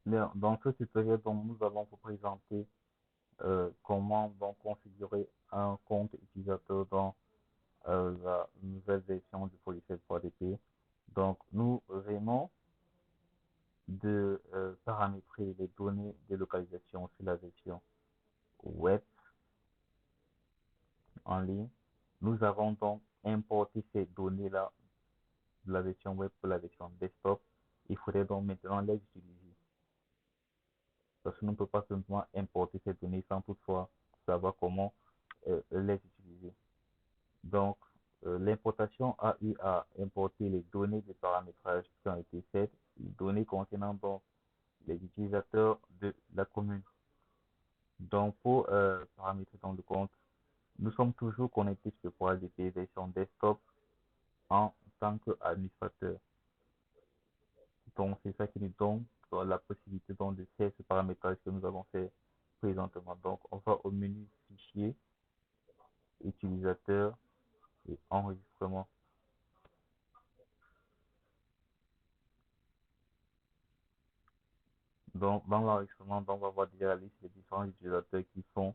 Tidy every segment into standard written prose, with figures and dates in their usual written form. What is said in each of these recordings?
Mais dans ce tutoriel, donc, nous allons vous présenter comment donc configurer un compte utilisateur dans la nouvelle version du logiciel 3DP. Donc, nous venons de paramétrer les données de localisation sur la version web en ligne. Nous avons donc importé ces données-là de la version web pour la version desktop. Il faudrait donc maintenant les utiliser. Parce que nous ne pouvons pas simplement importer ces données sans toutefois savoir comment les utiliser. Donc, l'importation a eu à importer les données de paramétrage qui ont été faites, les données concernant donc les utilisateurs de la commune. Donc, pour paramétrer dans le compte, nous sommes toujours connectés sur le portail des version desktop en tant qu'administrateur. Donc, c'est ça qui nous donne la possibilité donc, de faire ce paramétrage que nous avons fait présentement. Donc, on va au menu fichier, utilisateur et enregistrement. Donc, dans l'enregistrement, on va voir déjà la liste des différents utilisateurs qui sont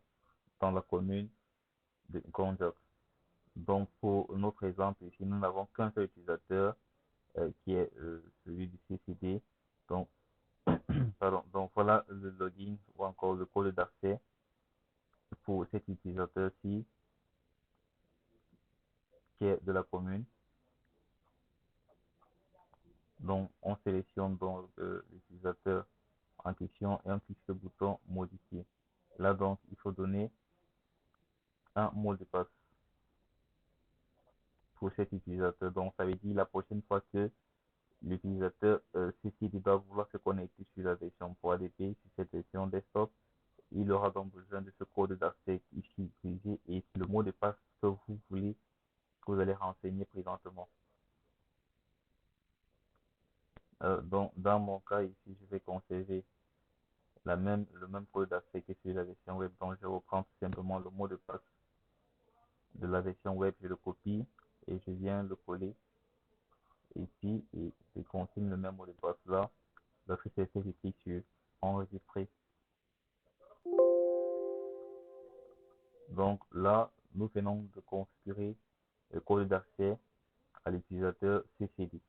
dans la commune de Gondok. Donc, pour notre exemple ici, nous n'avons qu'un seul utilisateur qui est celui du CCD. Donc, pardon, donc voilà le login ou encore le code d'accès pour cet utilisateur-ci qui est de la commune. Donc, on sélectionne donc l'utilisateur en question et on clique sur le bouton modifier. Là, donc, il faut donner un mot de passe pour cet utilisateur. Donc, ça veut dire la prochaine fois que l'utilisateur CCD doit vouloir se connecter sur la version 3DP, sur cette version desktop, il aura donc besoin de ce code d'accès ici utilisé et le mot de passe que vous voulez, que vous allez renseigner présentement. Donc, dans mon cas ici, je vais conserver le même code d'accès que sur la version web. Donc, je reprends tout simplement le mot de passe de la version web, je le copie et je viens le coller ici et je continue le même mot de passe là. Lorsque c'est fait, je clique sur enregistrer. Donc là, nous venons de configurer le code d'accès à l'utilisateur CCD.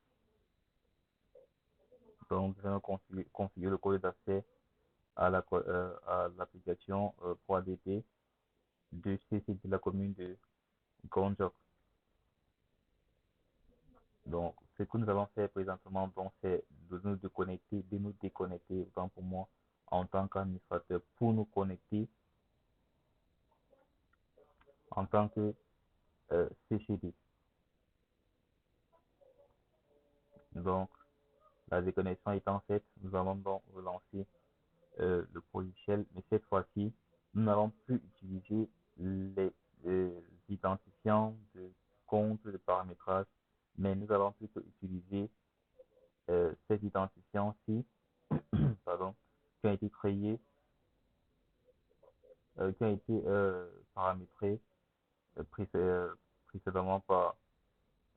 Donc, nous allons configurer le code d'accès à l'application 3DP de CCD de la commune de Gondok. Donc, ce que nous allons faire présentement, c'est de nous déconnecter, autant pour moi, en tant qu'administrateur, pour nous connecter en tant que CCD. Donc, la déconnexion étant faite, nous allons donc relancer le logiciel, mais cette fois-ci, nous n'allons plus utiliser les identifiants de compte de paramétrage, mais nous allons plutôt utiliser ces identifiants-ci, pardon, qui ont été créés, qui ont été paramétrés précédemment par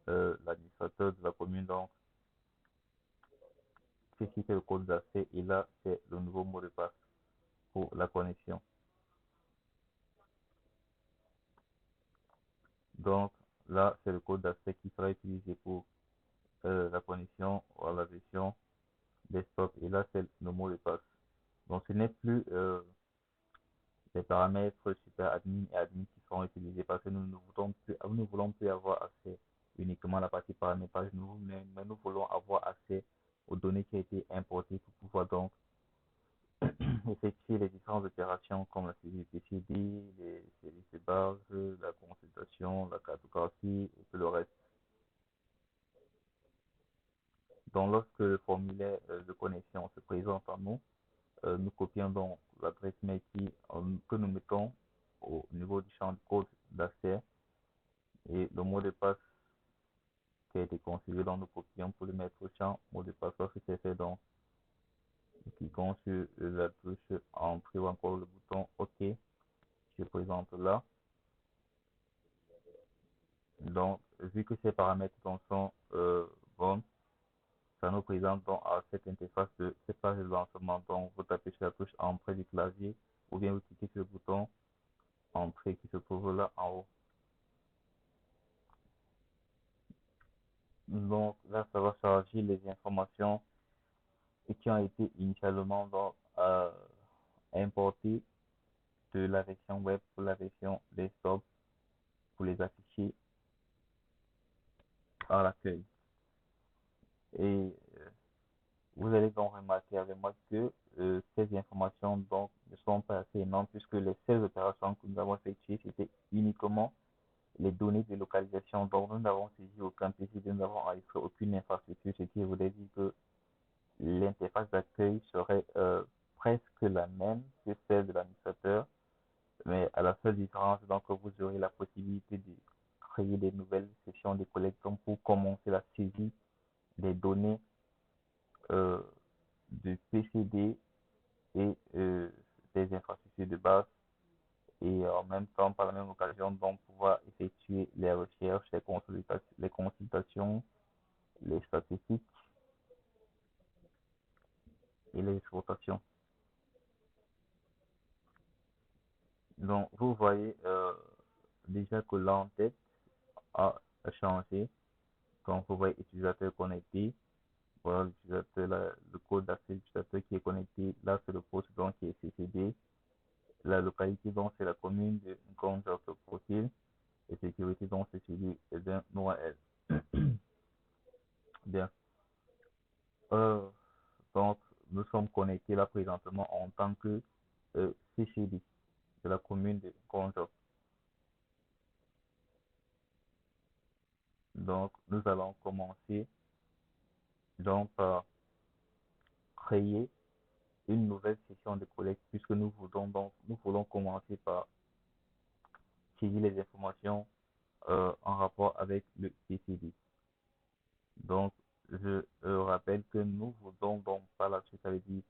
l'administrateur de la commune. Donc, ceci c'est le code d'accès et là, c'est le nouveau mot de passe pour la connexion. Donc, là, c'est le code d'accès qui sera utilisé pour la connexion à la version desktop et là, c'est le mot de passe. Donc, ce n'est plus les paramètres super admin et admin qui seront utilisés parce que nous ne voulons plus avoir accès uniquement à la partie paramétrage, mais nous voulons avoir accès aux données qui ont été importées pour pouvoir donc effectuer les différentes opérations comme la saisie de PCD, les services de base, la consultation, la cartographie et tout le reste. Donc, lorsque le formulaire de connexion se présente à nous, nous copions donc l'adresse mail que nous mettons au niveau du champ de code d'accès et le mot de passe qui a été configuré, donc nous copions pour le mettre au champ mot de passe. Lorsque c'est fait, donc nous cliquons sur la touche entrée ou encore le bouton OK qui se présente là. Donc, vu que ces paramètres sont bons, Ça nous présente donc à cette page de lancement. Donc, vous tapez sur la touche Entrée du clavier ou bien vous cliquez sur le bouton Entrée qui se trouve là en haut. Donc, là, ça va charger les informations qui ont été initialement donc, importées de la version web pour la version desktop pour les afficher à l'accueil. Et vous allez donc remarquer avec moi que ces informations donc, ne sont pas assez énormes puisque les 16 opérations que nous avons effectuées, c'était uniquement les données de localisation. Donc, nous n'avons saisi aucun PCB, nous n'avons enregistré aucune infrastructure, ce qui voudrait dire que l'interface d'accueil serait presque la même que celle de l'administrateur, mais à la seule différence, donc, vous aurez la possibilité de créer des nouvelles sessions de collecte pour commencer la saisie des données euh, de PCD et des infrastructures de base et en même temps, par la même occasion, donc pouvoir effectuer les recherches, les consultations, les statistiques et les exportations. Donc, vous voyez déjà que l'entête a changé. Donc, vous voyez utilisateur connecté. Voilà l'utilisateur, le code d'accès utilisateur qui est connecté. Là, c'est le poste donc qui est CCD. La localité, donc, c'est la commune de Nkonge Profil. Et sécurité, donc, c'est celui d'un Noël. Bien. Euh, donc, nous sommes connectés là présentement en tant que CCD de la commune de Nkonge. Donc, nous allons commencer donc par créer une nouvelle session de collecte puisque nous voulons commencer par saisir les informations en rapport avec le PCD. Donc, je rappelle que nous voulons donc par la suite, ça veut dire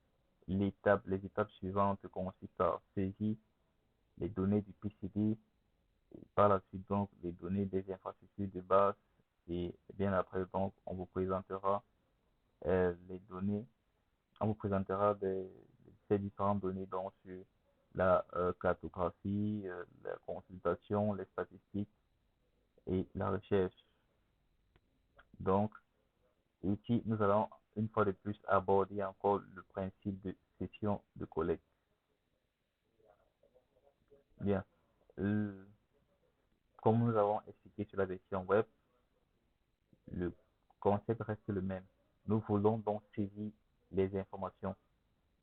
les étapes suivantes consistent à saisir les données du PCD, et par la suite donc les données des infrastructures de base et bien après donc les données, on vous présentera ces différentes données donc sur la cartographie, la consultation, les statistiques et la recherche. Donc, ici, nous allons une fois de plus aborder encore le principe de session de collecte. Bien, euh, comme nous avons expliqué sur la version web, le concept reste le même. Nous voulons donc saisir les informations.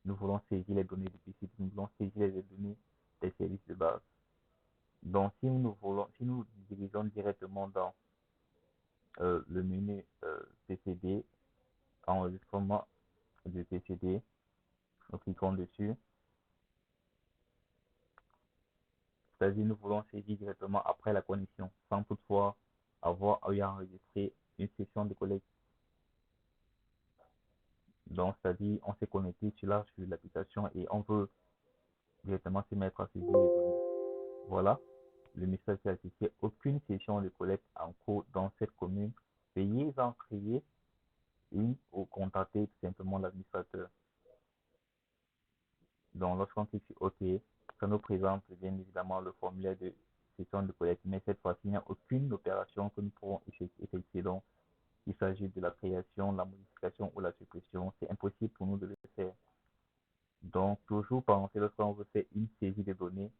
Nous voulons saisir les données du PCB, nous voulons saisir les données des services de base. Donc, si nous dirigeons directement dans le menu PCD, enregistrement du PCD, nous cliquons dessus. C'est-à-dire, nous voulons saisir directement après la connexion, sans toutefois avoir à enregistrer une session de collecte. Donc, c'est-à-dire, on s'est connecté sur l'application et on veut directement se mettre à saisir les données. Voilà, le message est affiché. Aucune session de collecte en cours dans cette commune. Veuillez en créer une ou contacter tout simplement l'administrateur. Donc, lorsqu'on clique sur OK, ça nous présente bien évidemment le formulaire de session de collecte, mais cette fois-ci, il n'y a aucune opération que nous pourrons effectuer. Donc, il s'agit de la création, la modification ou la suppression. C'est impossible pour nous de le faire. Donc, toujours penser lorsqu'on veut faire une saisie de données,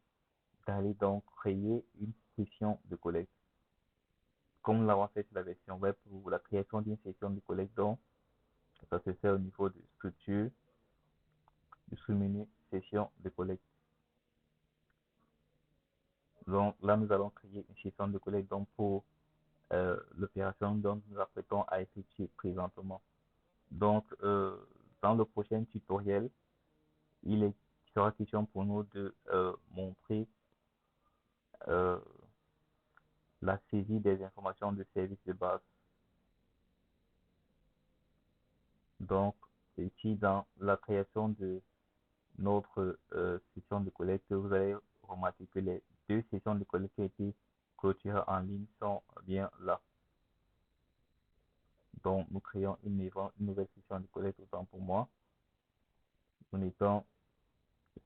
d'aller donc créer une session de collecte. Comme nous l'avons fait sur la version web pour la création d'une session de collecte, donc, ça se fait au niveau de structure, du sous-menu session de collecte. Donc là, nous allons créer une session de collecte donc, pour l'opération dont nous apprêtons à effectuer présentement. Donc, dans le prochain tutoriel, il sera question pour nous de montrer euh, la saisie des informations de services de base. Donc, ici, dans la création de notre session de collecte, vous allez remarquer que les deux sessions de collecte qui ont été clôturées en ligne sont bien là. Donc, nous créons une nouvelle session de collecte autant pour moi. Nous mettons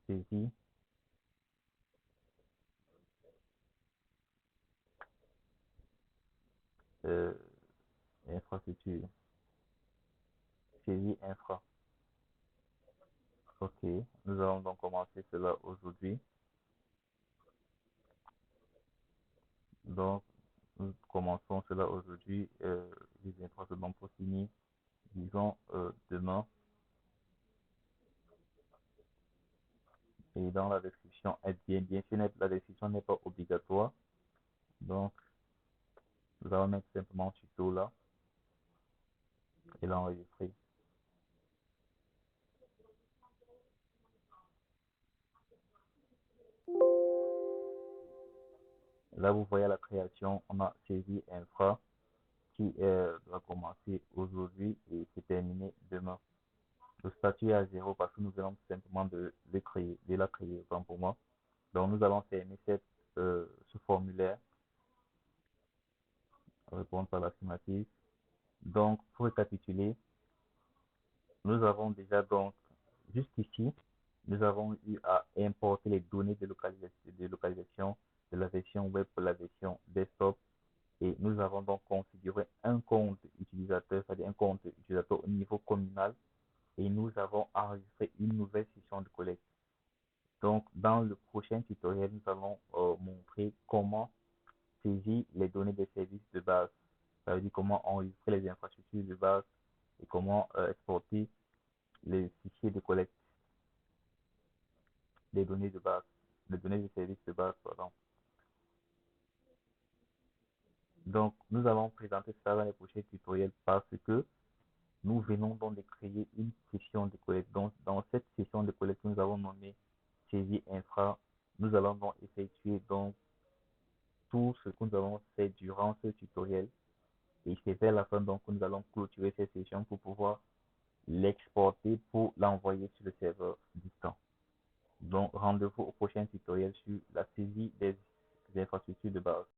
saisie euh, infrastructure. Saisie infra. Ok, nous allons donc commencer cela aujourd'hui. Donc, nous commençons cela aujourd'hui. Les infrastructures pour finir, disons demain. Et dans la description, bien sûr, la description n'est pas obligatoire. Donc, nous allons mettre simplement tuto là et l'enregistrer. Là, vous voyez la création, on a saisi infra qui va commencer aujourd'hui et se terminer demain. Le statut est à zéro parce que nous allons simplement de la créer, autant pour moi. Donc, nous allons fermer ce formulaire, répondre par l'affirmative. Donc, pour récapituler, nous avons déjà donc, jusqu'ici, nous avons eu à importer les données de localisation de la version web pour la version desktop. Et nous avons donc configuré un compte utilisateur, c'est-à-dire un compte utilisateur au niveau communal. Et nous avons enregistré une nouvelle session de collecte. Donc, dans le prochain tutoriel, nous allons montrer comment saisir les données des services de base. Ça veut dire comment enregistrer les infrastructures de base et comment exporter les fichiers de collecte des données de base, les données des services de base, pardon. Donc, nous allons présenter ça dans les prochains tutoriels parce que nous venons donc de créer une session de collecte. Donc, dans cette session de collecte, nous avons nommé saisie infra. Nous allons donc effectuer donc tout ce que nous avons fait durant ce tutoriel. Et c'est vers la fin donc que nous allons clôturer cette session pour pouvoir l'exporter pour l'envoyer sur le serveur distant. Donc, rendez-vous au prochain tutoriel sur la saisie des infrastructures de base.